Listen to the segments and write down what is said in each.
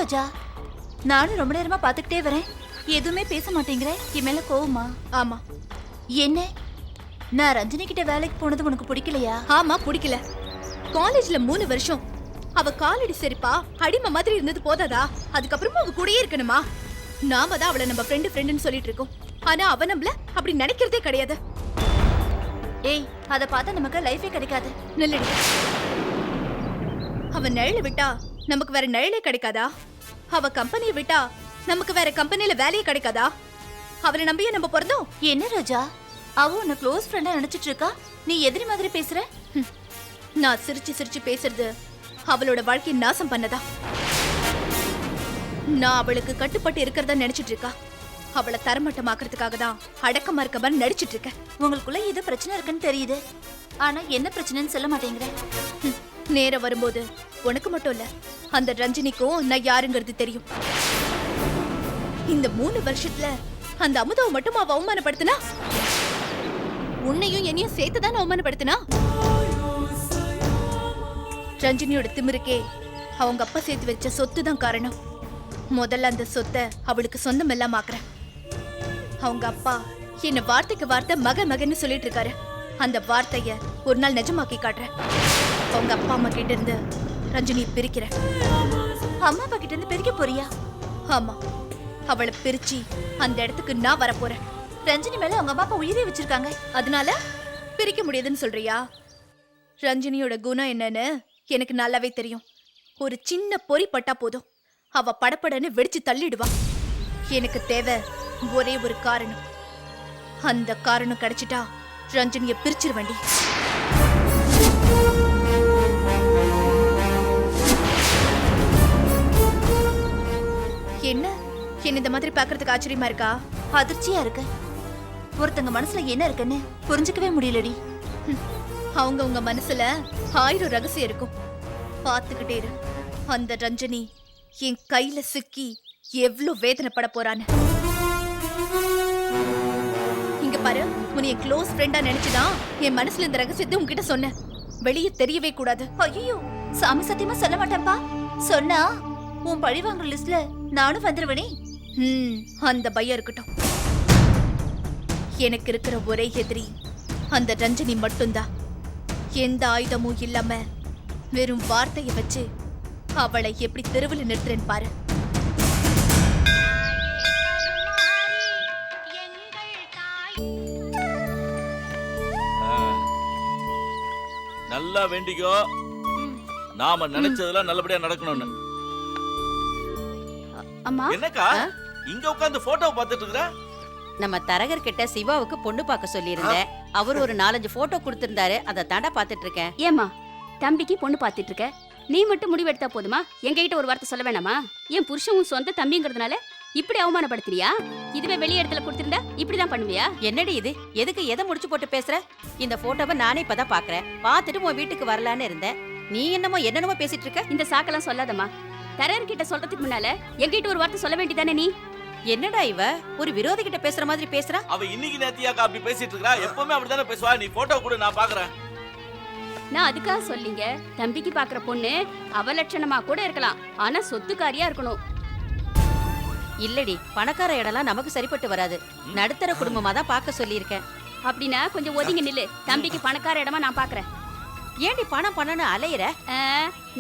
ரோஜா, நானும் ரொம்ப நேரமா பாத்துக்கிட்டே வரேன், எதுவுமே பேச மாட்டேங்கிற. என் மேல கோவமா? ஆமா. என்ன, நான் ரஞ்சினி கிட்ட வேலைக்கு போனது உனக்கு பிடிக்கலையா? ஆமா, பிடிக்கல. காலேஜ்ல 3 வருஷம் அவ காலடி செருப்பா அடிமை மாதிரி இருந்தது போதாதா? அதுக்கப்புறமா அவ கூடயே இருக்கணுமா? நாம தான் அவளை நம்ம ஃப்ரெண்டுன்னு சொல்லிட்டு இருக்கோம். ஆனா அவ நம்மள அப்படி நினைக்கிறதே கிடையாது. ஏய், அத பார்த்தா நமக்கு லைஃபே கிடைக்காது. நில்லடி. அவ நிழல விட்டா நமக்கு வேற நிழலே கிடைக்காதா? அவ கம்பெனியை விட்டா நமக்கு வேற கம்பெனில வேலையே கிடைக்காதா? அவரை நம்பியே நம்ம பிறந்தோம். என்ன ரோஜா, அவ உன்னை க்ளோஸ் ஃப்ரெண்டா நினைச்சிட்டு இருக்கா, நீ எதிரி மாதிரி பேசுற. நான் சிரிச்சு சிரிச்சு பேசுறது அவளோட வாழ்க்கையை நாசம் பண்ணதா? நான் அவளுக்கு கட்டுப்பட்டு இருக்கிறதா நினைச்சிட்டு இருக்கா? அவளை தரமட்டமாக்குறதுக்காக தான் அடக்கமா இருக்க மாதிரி நடிச்சிட்டு இருக்கேன். உங்களுக்குள்ள ஏதோ பிரச்சனை இருக்குன்னு தெரியுது, ஆனா என்ன பிரச்சனைன்னு சொல்ல மாட்டேங்கிற. நேரம் வரும்போது உனக்கு மட்டும் இல்ல, அந்த ரஞ்சினிக்கும் நான் யாருங்கிறது தெரியும். இந்த 3 வருஷத்துல அந்த அமுதாவை மட்டும் அவ அவமானப்படுத்தினா, உன்னையும் என்னையும் சேர்த்துதான் அவமானப்படுத்தினா. ரஞ்சினியோட திமிருக்கே அவங்க அப்பா சேர்த்து வச்ச சொத்து தான் காரணம். முதல்ல அந்த சொத்தை அவளுக்கு சொந்தம் எல்லாம் ஆக்குறேன். அவங்க அப்பா என்ன வார்த்தைக்கு வார்த்தை மகன்னு சொல்லிட்டு இருக்காரு. அந்த வார்த்தைய ஒரு நாள் நிஜமாக்கி காட்டுறேன். அவங்க அப்பா அம்மா கிட்ட இருந்து ரஞ்சினியை பிரிக்கிறேன். அம்மா அப்பா கிட்ட இருந்து பிரிக்க போறியா? ஆமா, அவளை பிரிச்சு அந்த இடத்துக்கு நான் வரப்போறேன். ரஞ்சினி மேல அவங்க அம்மா அப்பா உயிரே வச்சிருக்காங்க, அதனால பிரிக்க முடியாதுன்னு சொல்றியா? ரஞ்சினியோட குணம் என்னன்னு எனக்கு நல்லாவே தெரியும். ஒரு சின்ன பொறி பட்டா போதும், அவ படப்படன்னு வெடிச்சு தள்ளிடுவா. எனக்கு தேவை ஒரே ஒரு காரணம். அந்த காரணம் கிடைச்சிட்டா ரஞ்சினிய பிரிச்சிருவண்டி. என்ன இந்த மாதிரி பாக்குறதுக்கு ஆச்சரியமா இருக்கா? அதிர்ச்சியா இருக்கு. ஒருத்தங்க மனசுல என்ன இருக்குன்னு புரிஞ்சுக்கவே முடியலடி. அவங்க உங்க மனசுல 1000 ரகசியம் இருக்கும். பாத்துக்கிட்டே இரு, அந்த ரஞ்சினி என் கையில சிக்கி எவ்ளோ வேதனைப்பட போறான்னு. இங்க பாரு, உன்னை என் க்ளோஸ் ஃப்ரெண்டா நினைச்சுதான் என் மனசுல இந்த ரகசியத்தை உன்கிட்ட சொன்னேன். வெளியே தெரியவே கூடாது. ஐயோ, சாமி சத்தியமா சொல்ல மாட்டேன்பா. சொன்னா உன் பழிவாங்குற லிஸ்ட்ல நானும் வந்துருவனே. அந்த பயம் இருக்கட்டும். எனக்கு இருக்கிற ஒரே எதிரி அந்த ரஞ்சினி மட்டும்தான். எந்த ஆயுதமும் இல்லாம வெறும் வார்த்தையை வச்சு அவளை எப்படி தெருவில் நிறுத்துறேன்னு பாரு. நல்லா வேண்டிக்கோ, நாம நினைச்சதெல்லாம் நல்லபடியா நடக்கணும்னு. அம்மா, என்னக்கா இங்க உட்கார்ந்து போட்டோ பார்த்துட்டு இருக்கற? நம்ம தரகர் கிட்ட சிவாவுக்கு பொண்ணு பார்க்க சொல்லியிருந்தேன். அவர் ஒரு 4-5 போட்டோ கொடுத்திருந்தாரு, அதை தாண்டா பார்த்துட்டு இருக்கேன். ஏமா தம்பிக்கு பொண்ணு பார்த்துட்டு இருக்க? நீ மட்டும் முடிவெடுத்தா போதுமா? எங்ககிட்ட ஒரு வார்த்தை சொல்ல வேணாமா? என் புருஷன் உன் சொந்த தம்பிங்கிறதுனால இப்படி அவமானப்படுத்துறியா? இதுவே வெளிய இடத்துல கொடுத்திருந்தா இப்படிதான் பண்ணுவியா? என்னடி இது? எதுக்கு எதை முடிச்சு போட்டு பேசுற? இந்த போட்டோவை நானே இப்பதான் பாக்குறேன். பார்த்துட்டு உன் வீட்டுக்கு வரலான்னு இருந்தேன். நீ என்னமோ பேசிட்டு இருக்க. இந்த சாக்கெல்லாம் சொல்லாதம்மா. தரகர் கிட்ட சொல்றதுக்கு முன்னால எங்ககிட்ட ஒரு வார்த்தை சொல்ல வேண்டியதானே நீ? என்னடா இவ ஒரு விரோதி கிட்ட பேசுற மாதிரி பேசுறா? அவ இன்னைக்கு நேத்தியாக்கா அப்படி பேசிட்டு இருக்கா? எப்பவுமே அப்படிதானே பேசுவா. நீ போட்டோ கொடு, நான் பாக்குறேன். நான் அதுக்காக சொல்லிங்க, தம்பிக்கு பாக்குற பொண்ணு அவலட்சணமா கூட இருக்கலாம், ஆனா சொத்துக்காரியா இருக்கணும். இல்லடி, பணக்கார இடம்லாம் நமக்கு சரிப்பட்டு வராது. நடுத்தர குடும்பமா தான் பார்க்க சொல்லியிருக்கேன். அப்படின்னா கொஞ்சம் ஒதுங்கி நில்லு. தம்பிக்கு பணக்கார இடமா நான் பாக்குறேன். ஏண்டி பணம்னு அலையிற?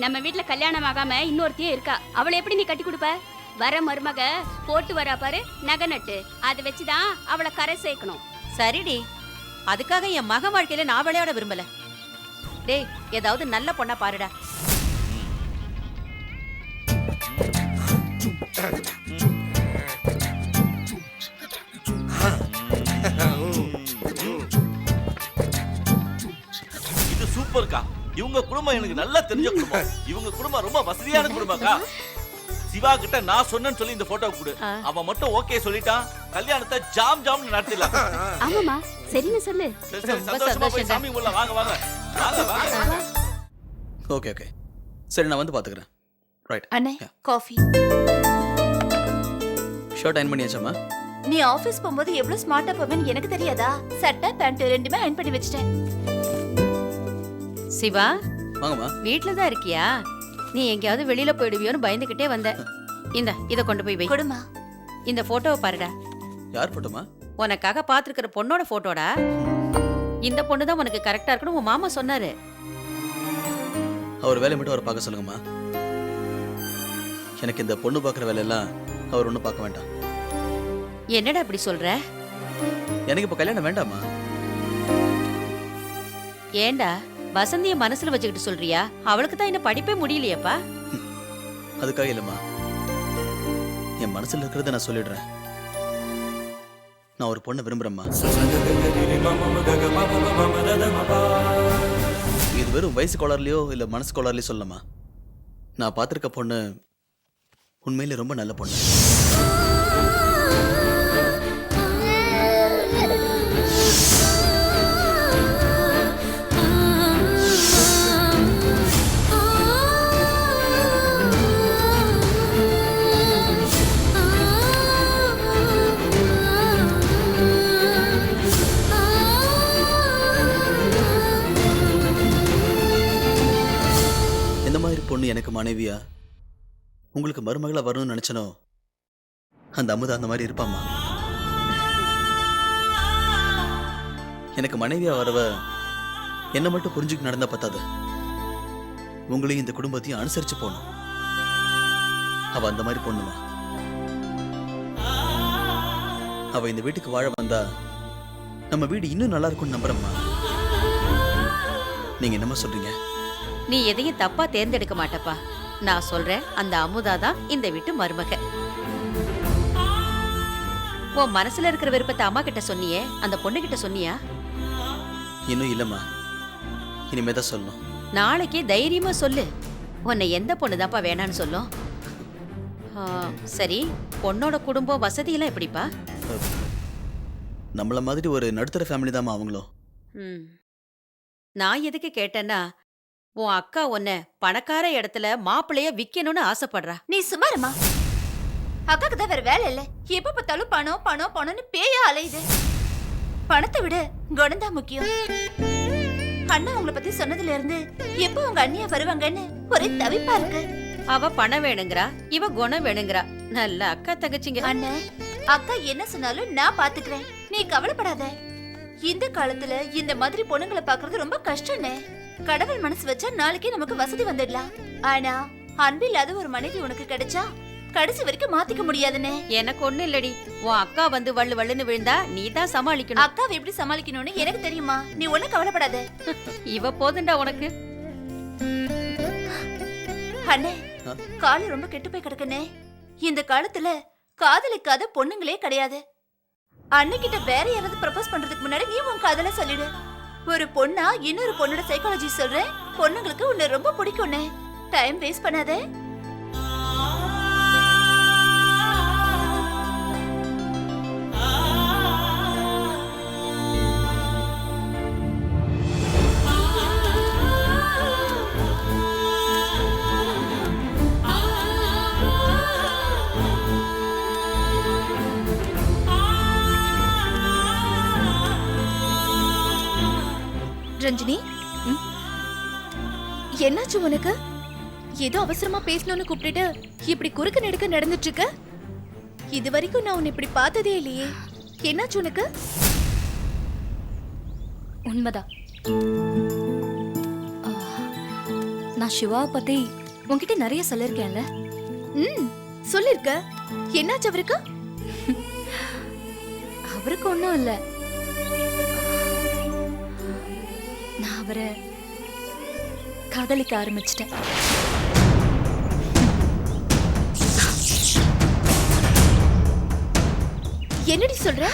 நம்ம வீட்டுல கல்யாணம் ஆகாம இன்னொருத்தியே இருக்கா, அவளை எப்படி நீ கட்டி கொடுப்ப? வர மருமக போட்டு வரா பாரு நகை நட்டு, அதை வச்சுதான் அவளை கரை சேர்க்கணும். சரிடி, அதுக்காக என் மக வாழ்க்கையில நான் விளையாட விரும்பல. டேய், ஏதாவது நல்ல பொண்ணா பாருடா. இது சூப்பர்க்கா. இவங்க குடும்பம் எனக்கு நல்லா தெரிஞ்ச குடும்பம். இவங்க குடும்பம் ரொம்ப வசதியான குடும்பம்க்கா. சிவா கிட்ட நான் சொன்னேன்னு சொல்லி இந்த போட்டோ கொடு. அவன் மட்டும் ஓகே சொல்லிட்டான், கல்யாணத்தை ஜாம்னு நடத்திடலாம். ஆமாமா, சரின்னு சொல்லு. சரி, சந்தோஷமா போய் சாமி உள்ள வாங்க. ஓகே சரி, நான் வந்து பாத்துக்கிறேன். ரைட் அண்ணே, காஃபி. Shirt iron பண்ணியாச்சாமா? நீ ஆபீஸ் போகும்போது எவ்வளவு ஸ்மார்ட்டா போவேன்னு எனக்கு தெரியாதா? சட்டை பேண்ட் ரெண்டுமே அயன் பண்ணி வச்சிட்டேன். சிவா, வாங்கம்மா. வீட்ல தான் இருக்கியா? நீ எங்கேயாவது வெளியில போயிடுவியோன்னு பயந்துகிட்டே வந்த. இத கொண்டு போய் வை. கொடுமா. இந்த போட்டோவை பாருடா. யார் போட்டோமா? உனக்காக பாத்துருக்கிற பொண்ணோட போட்டோடா. இந்த பொண்ணு தான் உனக்கு கரெக்டா இருக்கணும் உன் மாமா சொன்னாரு. அவர் வேலையை மட்டும் அவரை பார்க்க சொல்லுங்கம்மா. எனக்கு இந்த பொண்ணு பார்க்குற வேலையெல்லாம் அவர் ஒன்றும் பார்க்க வேண்டாம். என்னடா இப்படி சொல்ற? எனக்கு இப்போ கல்யாணம் வேண்டாமா? ஏண்டா வசந்திய மனசுல வச்சுக்கிட்டு சொல்றியா? அவளுக்கு தான் இன்னும் படிப்பே முடியலையேப்பா. அதுக்காக இல்லைம்மா, என் மனசில் இருக்கிறத நான் சொல்லிடுறேன். நான் ஒரு பொண்ணை விரும்புகிறேம்மா. இது வெறும் வயசு கோளாறுலையோ இல்லை மனசு கோளாறுலையோ சொல்லலாமா? நான் பார்த்துருக்க பொண்ணு உண்மையிலே ரொம்ப நல்ல பொண்ணு. பொண்ணு எனக்கு மனைவியா உங்களுக்கு மருமகளா வரணும்னு நினைச்சனோ அந்த அமுதா அந்த மாதிரி இருப்பாமா. எனக்கு மனைவியா வரவ என்ன மட்டும் புரிஞ்சுக்கு நடந்தா பத்தாது, உங்களையும் இந்த குடும்பத்தையும் அனுசரிச்சு போகணும். அவ அந்த மாதிரி பொண்ணுமா. அவ இந்த வீட்டுக்கு வாழ வந்தா நம்ம வீடு இன்னும் நல்லா இருக்கும்னு நம்புறம்மா. நீங்க என்னமா சொல்றீங்க? நீ எதையும் தப்பா தேர்ந்தெடுக்க மாட்டப்பா. நான் சொல்றேன், அந்த அமுதா தான் இந்த வீட்டு மருமக. உன் மனசுல இருக்கிற விருப்பத்தை அம்மா கிட்ட சொன்னியே, அந்த பொண்ணு கிட்ட சொன்னியா? இன்னும் இல்லம்மா, இனிமேதான் சொல்லணும். நாளைக்கே தைரியமா சொல்லு. உன்னை எந்த பொண்ணுதான்ப்பா வேணான்னு சொல்லும்? சரி, பொண்ணோட குடும்பம் வசதியெல்லாம் எப்படிப்பா? நம்மள மாதிரி ஒரு நடுத்தர ஃபேமிலி தாம்மா அவங்களும். நான் எதுக்கு கேட்டேன்னா, உன் அக்கா உன்னை பணக்கார இடத்துல மாப்பிள்ளைய விக்கணும்னு ஆசைப்படுறா. நீ சுமாரமா. அக்காக்கு தான் வேற வேலை இல்ல. எப்ப பார்த்தாலும் பணம் பணம் பணம்னு பேயா அலையுது. பணத்தை விட குணம்தான் முக்கியம். அண்ணா உங்களை பத்தி சொன்னதுல இருந்து எப்ப உங்க அண்ணியா வருவாங்கன்னு ஒரே தவிப்பா இருக்கு. அவ பணம் வேணுங்கிறா, இவ குணம் வேணுங்கிறா. நல்ல அக்கா தங்கச்சிங்க. அண்ணன், அக்கா என்ன சொன்னாலும் நான் பாத்துக்கிறேன், நீ கவலைப்படாத. இந்த காலத்துல இந்த மாதிரி பொண்ணுங்களை பாக்குறது ரொம்ப கஷ்டம்னே. கடவுள் மனசு வச்சா நாளைக்கே நமக்கு வசதி வந்துடலாம். ஆனா அன்பில்லாத ஒரு மனைவி உனக்கு கிடைச்சா கடைசி வரைக்கும் மாத்திக்க முடியாதுன்னு. எனக்கு ஒண்ணு இல்லடி, உன் அக்கா வந்து வள்ளு வள்ளுன்னு விழுந்தா நீ தான் சமாளிக்கணும். அக்காவை எப்படி சமாளிக்கணும்னு எனக்கு தெரியுமா, நீ ஒண்ணும் கவலைப்படாத. இவ போதுண்டா உனக்கு. அண்ணே, காலம் ரொம்ப கெட்டு போய் கிடக்குனே. இந்த காலத்துல காதலிக்காத பொண்ணுங்களே கிடையாது. அன்னைக்கிட்ட வேற யாராவது ப்ரப்போஸ் பண்றதுக்கு முன்னாடி நீ உன் காதல சொல்லிடு. ஒரு பொண்ணா இன்னொரு பொண்ணோட சைக்காலஜி சொல்றேன். பொண்ணுங்களுக்கு உன்னை ரொம்ப பிடிக்கும்னே. டைம் வேஸ்ட் பண்ணாத. ரஞ்சினி, என்னாச்சு உனக்கு? ஏதோ அவசரமா பேசணும்னு கூப்பிட்டுட்டு இப்படி குறுக்க நெடுக்க நடந்துட்டு இருக்க. இது வரைக்கும் நான் உன்னை இப்படி பார்த்ததே இல்லையே. என்னாச்சு உனக்கு? உண்மைதான், நான் சிவாவை பத்தி உன்கிட்ட நிறைய சொல்லிருக்கேன்ல. சொல்லிருக்க. என்னாச்சு அவருக்கு? அவருக்கு ஒன்றும் இல்லை, நான் அவரை காதலிக்க ஆரம்பிச்சிட்டேன். என்னடி சொல்ற?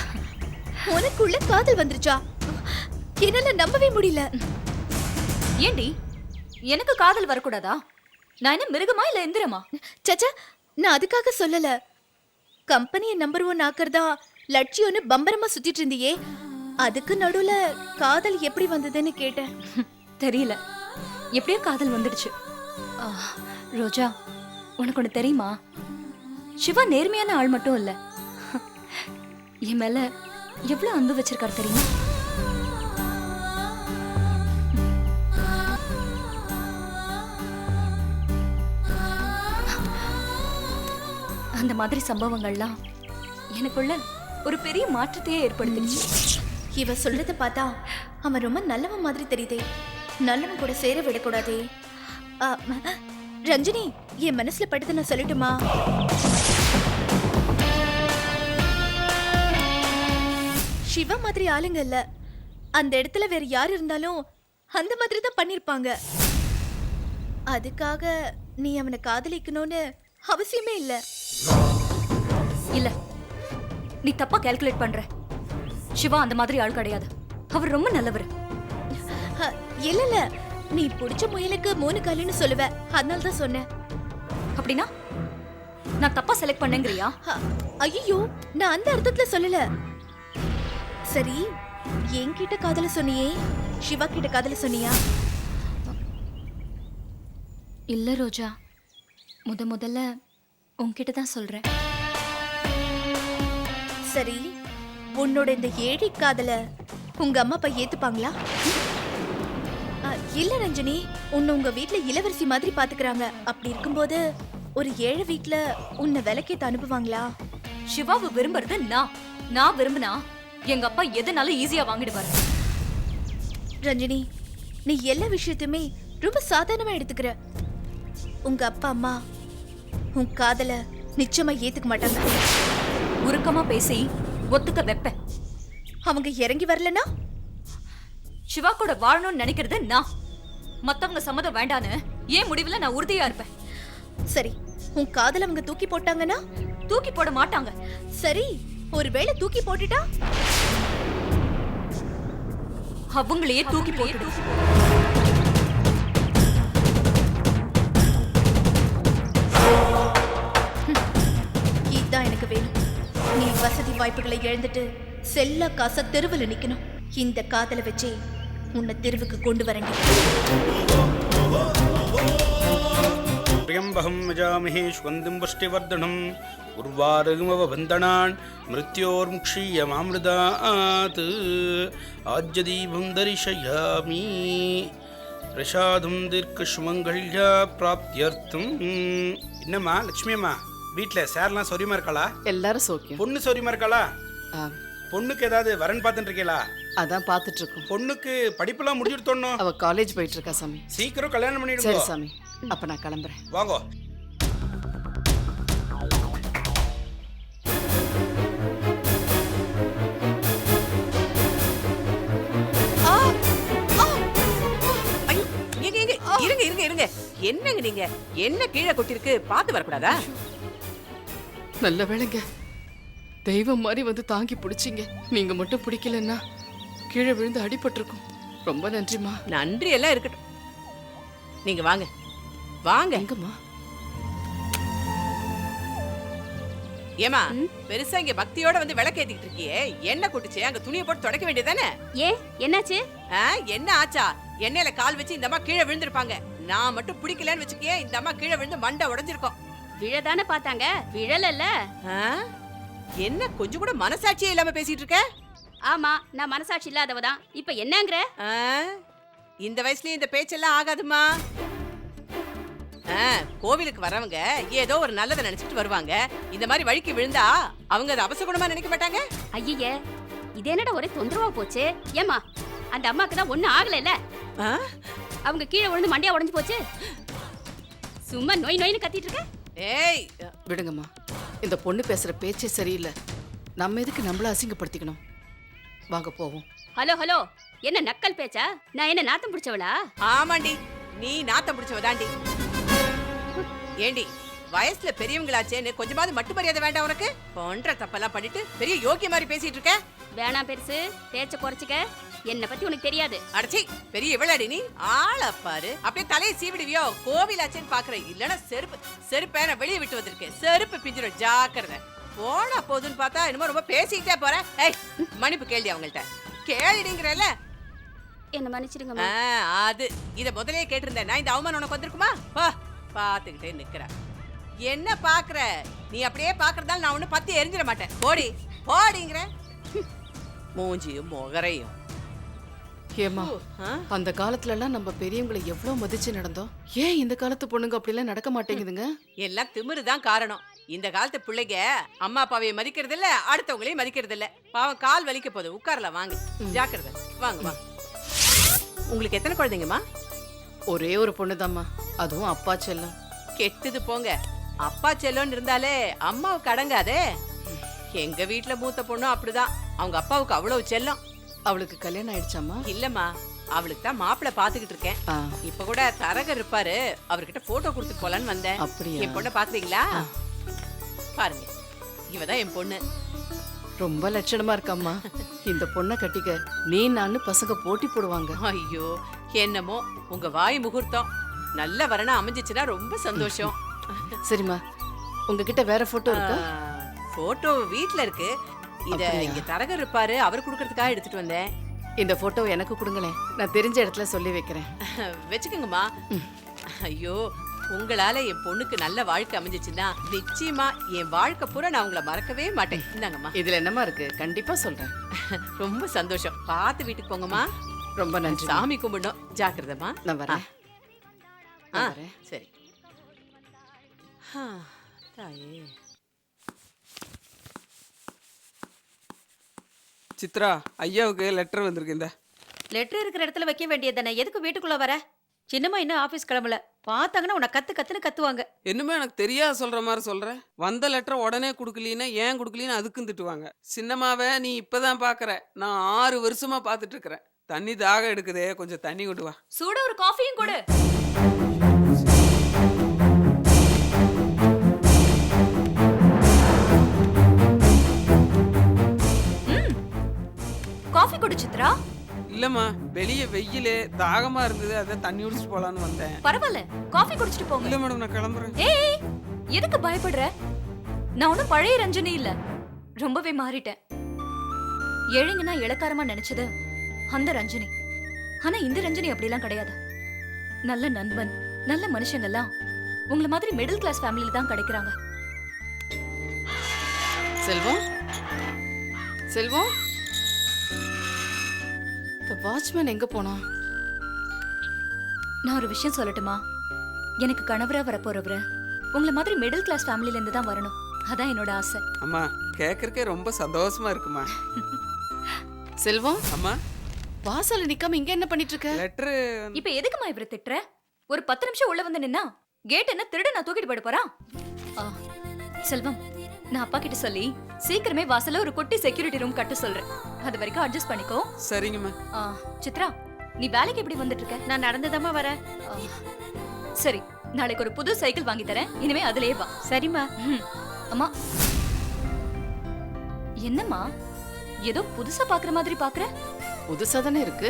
உனக்குள்ள காதல் வந்துருச்சா? என்னால நம்பவே முடியல. ஏண்டி, எனக்கு காதல் வரக்கூடாதா? நான் என்ன மிருகமா இல்ல எந்திரமா? சச்சா, நான் அதுக்காக சொல்லல. கம்பெனியை நம்பர் 1 ஆக்கறதா லட்சியம்னு பம்பரமா சுத்திட்டு இருந்தியே, அதுக்கு நடுவுல காதல் எப்படி வந்ததுன்னு கேட்டேன். தெரியல, எப்படியோ காதல் வந்துடுச்சு. ரோஜா, உனக்கு ஒன்று தெரியுமா? சிவா நேர்மையான ஆள் மட்டும் இல்ல, என் மேல எவ்வளவு அன்பு வச்சிருக்காரு தெரியுமா? அந்த மாதிரி சம்பவங்கள்லாம் எனக்குள்ள ஒரு பெரிய மாற்றத்தையே ஏற்படுத்துச்சு. இவ சொல்றத பார்த்தா அவன் ரொம்ப நல்லவன் மாதிரி தெரியுதே. நல்லவன் கூட சேர விடக்கூடாதே. ஆ, ரஞ்சினி, என் மனசுல படுத்து நான் சொல்லட்டுமா? சிவா மாதிரி ஆளுங்க இல்ல. அந்த இடத்துல வேற யார் இருந்தாலும் அந்த மாதிரி தான் பண்ணிருப்பாங்க. அதுக்காக நீ அவனை காதலிக்கணும்னு அவசியமே இல்ல. இல்ல, நீ தப்பா கால்குலேட் பண்ற. சிவா அந்த மாதிரி ஆள் கிடையாது. அவர் ரொம்ப நல்லவர். இல்ல இல்ல, நீ பிடிச்ச முயலுக்கு 3 காலுன்னு சொல்லுவ, அதனால தான் சொன்னேன். அப்படின்னா நான் தப்பா செலக்ட் பண்ணேங்கறியா? ஐயோ, நான் அந்த அர்த்தத்துல சொல்லல. சரி, என்கிட்ட காதல சொன்னியே, சிவா கிட்ட காதல சொன்னியா? இல்ல ரோஜா, முதல்ல உன்கிட்ட தான் சொல்றேன். சரி, உன்னோட இந்த ஏழை காதல உங்க அம்மா அப்பா ஏத்துப்பாங்களா? இல்ல ரஞ்சினி, உன்னை உங்க வீட்ல இளவரசி மாதிரி பாத்துக்கறாங்க. அப்படி இருக்கும்போது ஒரு ஏழை வீட்ல உன்னை விலைக்கேத்த அனுப்புவாங்களா? சிவாவை விரும்புறது நான் விரும்பினா எங்க அப்பா எதனால ஈஸியா வாங்கிடுவாரு. ரஞ்சினி, நீ எல்லா விஷயத்தையுமே ரொம்ப சாதாரணமா எடுத்துக்கிற. உங்க அப்பா அம்மா உன் காதல நிச்சயமா ஏத்துக்க மாட்டாங்க. உருக்கமா பேசி ஒத்துக்க வைப்பேன். அவங்க இறங்கி வரலனா சிவா கூட வாழணும்னு நினைக்கிறது நான். மத்தவங்க சம்மதம் வேண்டான்னு ஏன் முடிவுல நான் உறுதியா இருப்பேன். சரி, உன் காதல அவங்க தூக்கி போட்டாங்கன்னா? தூக்கி போட மாட்டாங்க. சரி, ஒருவேளை தூக்கி போட்டுட்டா? அவங்களையே தூக்கி போட்டு. இதான் எனக்கு வேணும். நீ வசதி வாய்ப்புகளை இழந்துட்டு செல்ல காச தெருவில் நிக்கணும். இந்த காதலை வச்சே உன்னை தெருவுக்கு கொண்டு வரேன். प्रियंबहं यजामहे स्वन्दिं पुष्टिवर्धनम् उर्वारुगमवबन्धनान् मृत्योर्मुक्षीयमामृतात् आज्यदीपं दर्शयामि प्रसादं दीर्घसुमङ्गल्या प्राप्त्यर्थम्. என்னம்மா லட்சுமி அம்மா, வீட்டில் சேர்லாம் சௌரியமா இருக்காளா? எல்லாரும் சோக்கியம். பொண்ணு சௌரியமா இருக்காளா? ஆ, பொண்ணுக்கு ஏதாவது வரன் பார்த்துட்டு இருக்கீங்களா? அதான் பார்த்துட்டு இருக்கோம். பொண்ணுக்கு படிப்பெல்லாம் முடிச்சுட்டோம். அவ காலேஜ் போயிட்டு இருக்கா சாமி. சீக்கிரம் கல்யாணம் சரி பண்ணிடுங்க. சாமி, அப்ப நான் கிளம்புறேன். வாங்க. இருங்க என்னங்க நீங்க என்ன கீழே கொட்டிருக்கு பாத்து வரக்கூடாதா? நல்ல வேளைங்க, தெய்வம் மாதிரி வந்து தாங்கி பிடிச்சிங்க. நீங்க மட்டும் பிடிக்கலன்னா கீழே விழுந்து அடிபட்டிருக்கும். ரொம்ப நன்றிமா. நன்றி எல்லாம் இருக்கட்டும், நீங்க வாங்க வாங்க. எங்கம்மா? ஏமா பெருசா இங்க பக்தியோட வந்து விளக்கேத்திட்டு இருக்கியே, என்ன கூட்டுச்சு? அங்க துணியை போட்டு தொடக்க வேண்டியதானே? ஏன் என்னாச்சு? என்ன ஆச்சா? எண்ணெயில கால் வச்சு இந்த அம்மா கீழே விழுந்திருப்பாங்க. நான் மட்டும் பிடிக்கலன்னு வச்சுக்கே, இந்த அம்மா கீழே விழுந்து மண்டை உடைஞ்சிருக்கும். விழதானே பார்த்தாங்க, விழலல்ல. என்ன கொஞ்சம் கூட மனசாட்சியே இல்லாம பேசிட்டு இருக்க? ஆமா, நான் மனசாட்சி இல்லாதவதான். இப்ப என்னங்கற? இந்த வயசுலயே இந்த பேச்செல்லாம் ஆகாதுமா. கோவிலுக்கு வரவங்க ஏதோ ஒரு நல்லதை நினைச்சிட்டு வருவாங்க. இந்த மாதிரி வழிக்கு விழுந்தா அவங்க அதை அவசகுணமா நினைக்க மாட்டாங்க. ஐயே, இது என்னடா ஒரே தொந்தரவா போச்சு. ஏமா, அந்த அம்மாக்கு தான் ஒண்ணும் ஆகல இல்ல? அவங்க கீழே விழுந்து மண்டையா உடைஞ்சு போச்சு. சும்மா நோய் நோயின்னு கத்திட்டு இருக்க. ஏய் விடுங்கம்மா, இந்த பொண்ணு பேசுற பேச்சே சரியில்லை. நம்ம எதுக்கு நம்மள அசிங்கப்படுத்திக்கணும்? வாங்க போவோம். ஹலோ ஹலோ, என்ன நக்கல் பேச்சா? நான் என்ன நாத்தம் பிடிச்சவளா? ஆமாண்டி, நீ நாத்தம் பிடிச்சவதாண்டி. ஏண்டி, வயசுல பெரியவங்களாச்சேன்னு கொஞ்சமாவது மட்டு மரியாதை வேண்டாம் உனக்கு? பண்ற தப்பெல்லாம் பண்ணிட்டு பெரிய யோக்கிய மாதிரி பேசிட்டு இருக்க. வேணாம் பெருசு, பேச்ச குறைச்சிக்க. என்ன பத்தி உனக்கு தெரியாது. அடச்சி, பெரிய இவளாடி நீ. ஆள பாரு, அப்படியே தலையை சீவிடுவியோ? கோவிலாச்சேன்னு பாக்குற, இல்லன்னா செருப்பை நான் வெளியே விட்டு வந்திருக்கேன். செருப்பு பிஞ்சிடும், ஜாக்கிரதை. போனா போதுன்னு பார்த்தா என்னமோ ரொம்ப பேசிக்கிட்டே போற. ஏய், மன்னிப்பு கேள்வி அவங்கள்ட்ட கேளிடுங்கிறல்ல. என்ன மன்னிச்சிடுங்க. அது இத முதலே கேட்டிருந்தேன் நான், இந்த அவமானம் உனக்கு வந்திருக்குமா? பாத்துக்கிட்டே நிக்கிற. என்ன பாக்குற நீ? அப்படியே பாக்குறதால நான் ஒண்ணு பத்தி எரிஞ்சிட மாட்டேன். போடி போடிங்கிற மூஞ்சியும் முகரையும். ஏமா, அந்த காலத்துல எல்லாம் நம்ம பெரியவங்களை எவ்வளவு மதிச்சு நடந்தோம். ஏன் இந்த காலத்து பொண்ணுங்க அப்படி எல்லாம் நடக்க மாட்டேங்குதுங்க? எல்லாம் திமிருதான் காரணம். இந்த காலத்து பிள்ளைங்க அம்மா அப்பாவையும் மதிக்கிறது இல்ல, அடுத்தவங்களையும் மதிக்கிறது இல்ல. பாவம் கால் வலிக்க போகுது, உட்காரலாம் வாங்க. ஜாக்கிரதை, வாங்க வாங்க. உங்களுக்கு எத்தனை குழந்தைங்கம்மா? ஒரே ஒரு பொண்ணுதாம்மா, அதுவும் அப்பா செல்லம். கெட்டுது போங்க, அப்பா செல்லோன்னு இருந்தாலே அம்மாவுக்கு அடங்காதே. எங்க வீட்டுல மூத்த பொண்ணும் அப்படிதான், அவங்க அப்பாவுக்கு அவ்வளவு செல்லம். அவளுக்கு கல்யாணம் ஆயிடுச்சாம்மா? இல்லம்மா, அவளுக்கு தான் மாப்பிள்ளை பாத்துக்கிட்டு இருக்கேன். ஆ, இப்ப கூட தரகர் இருப்பாரு, அவர்கிட்ட போட்டோ கொடுத்துட்டு போலான்னு வந்தேன். அப்படியா? என் பொண்ணை பாக்குறீங்களா? பாருங்க, இவதான் என் பொண்ணு. ரொம்ப லட்சணமா இருக்காம்மா. இந்த பொண்ணை கட்டிக்க நீ நானு பசங்க போட்டி போடுவாங்க. ஐயோ, என்னமோ உங்க வாய் முகூர்த்தம் நல்ல வரனா அமைஞ்சிச்சுன்னா ரொம்ப சந்தோஷம். சரிம்மா, உங்ககிட்ட வேற போட்டோ இருக்கா? போட்டோ வீட்ல இருக்கு. இத அப்படியா? இங்க தரகர் இருப்பாரு, அவர் குடுக்கறதுக்காக எடுத்துட்டு வந்தேன். இந்த போட்டோ எனக்கு கொடுங்களேன், நான் தெரிஞ்ச இடத்துல சொல்லி வைக்கிறேன். வச்சுக்கோங்கம்மா. ஐயோ, உங்களால என் பொண்ணுக்கு நல்ல வாழ்க்கை அமைஞ்சிச்சுன்னா நிச்சயமா என் வாழ்க்கை பூரா நான் உங்களை மறக்கவே மாட்டேன். இந்தாங்கம்மா. இதுல என்னம்மா இருக்கு, கண்டிப்பா சொல்றேன். ரொம்ப சந்தோஷம். பார்த்து வீட்டுக்கு போங்கம்மா. ரொம்ப நன்றி. சாமி கும்பிடணும், ஜாக்கிரதைம்மா. நான் வரேன். ஆ, நான் வரேன். சரி. தாயே. சித்ரா, ஐயாவுக்கு லெட்டர் வந்திருக்கு. இந்த லெட்டர் இருக்கிற இடத்துல வைக்க வேண்டியது தானே, எதுக்கு வீட்டுக்குள்ள வர? சின்னம்மா இன்னும் ஆபீஸ் கிளம்பல, பார்த்தாங்கன்னா உன்னை கத்துன்னு கத்துவாங்க. என்னமே எனக்கு தெரியாத சொல்ற மாதிரி சொல்ற. வந்த லெட்டரை உடனே கொடுக்கலீன்னா ஏன் கொடுக்கலீன்னு அதுக்கும் திட்டுவாங்க. சின்னம்மாவை நீ இப்பதான் பாக்குற, நான் 6 வருஷமா பாத்துட்டு இருக்கிறேன். தண்ணி தாகம் எடுக்குதே, கொஞ்சம் தண்ணி கொண்டு வா. சூட ஒரு காஃபியும் கொடு. காஃபி கொடு சித்ரா. இல்லம்மா, வெளியே வெயிலே தாகமா இருந்தது, அதான் தண்ணி குடிச்சிட்டு போலான்னு வந்தேன். பரவாயில்ல, காஃபி குடிச்சிட்டு போங்க. இல்ல மேடம், நான் கிளம்புறேன். ஏய், எதுக்கு பயப்படுற? நான் ஒன்னும் பழைய ரஞ்சனி இல்ல, ரொம்பவே மாறிட்டேன். ஏழைங்கன்னா இளக்காரமா நினைச்சது அந்த ரஞ்சனி. ஆனா இந்த ரஞ்சனி அப்படிலாம் கிடையாது. நல்ல நண்பன், நல்ல மனுஷங்கெல்லாம் உங்களை மாதிரி மிடில் கிளாஸ் ஃபேமிலில தான் கிடைக்கிறாங்க. செல்வம், செல்வம், இந்த வாட்ச்மேன் எங்க போனா? நான் ஒரு விஷயம் சொல்லட்டுமா? எனக்கு கணவரா வரப்போறவரு உங்களை மாதிரி மிடில் கிளாஸ் ஃபேமிலில இருந்து தான் வரணும். அதான் என்னோட ஆசை. அம்மா, கேட்கறக்கே ரொம்ப சந்தோஷமா இருக்குமா. செல்வம், அம்மா, வாசல்ல நிக்காம இங்க என்ன பண்ணிட்டு இருக்க? லெட்டரு. இப்ப எதுக்குமா இவரை திட்டுற? ஒரு 10 நிமிஷம் உள்ள வந்து நின்னா கேட் என்ன திருட நான் தூக்கிட்டு போயிட போறான்? செல்வம், நான் அப்பா கிட்ட சொல்லி சீக்கிரமே வாசல்ல ஒரு குட்டி செக்யூரிட்டி ரூம் கட்ட சொல்றேன். அது வரைக்கும் அட்ஜஸ்ட் பண்ணிக்கோ. சரிங்கம்மா. சித்ரா, நீ வேலைக்கு எப்படி வந்துட்டு இருக்க? நான் நடந்துதாம்மா வரேன். சரி, நாளைக்கு ஒரு புது சைக்கிள் வாங்கி தரேன், இனிமே அதுலயே வா. சரிம்மா. அம்மா, என்னம்மா ஏதோ புதுசா பாக்குற மாதிரி பாக்குற? புதுசா தானே இருக்கு.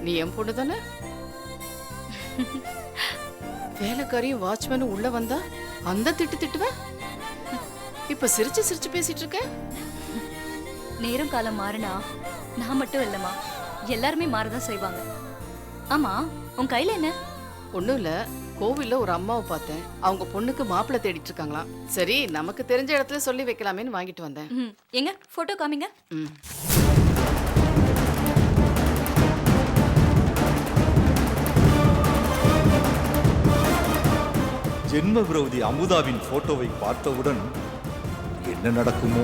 நீ என் பொண்ணு தானே? வேலைக்காரியும் வாட்ச்மேனும் உள்ள வந்தா அந்த திட்டுவேன். இப்ப சிரிச்சு சிரிச்சு பேசிட்டு இருக்க. நேரம் காலம் மாறினா நான் மட்டும் இல்லம்மா, எல்லாருமே மாறதான் செய்வாங்க. ஆமா, உன் கையில என்ன? ஒண்ணும் இல்ல, கோவில்ல ஒரு அம்மாவை பார்த்தேன், அவங்க பொண்ணுக்கு மாப்பிள்ளை தேடிட்டு இருக்காங்களாம். சரி, நமக்கு தெரிஞ்ச இடத்துல சொல்லி வைக்கலாமேன்னு வாங்கிட்டு வந்தேன். எங்க போட்டோ காமிங்க. ம். ஜென்ம விரோதி அமுதாவின் போட்டோவை பார்த்தவுடன் என்ன நடக்குமோ?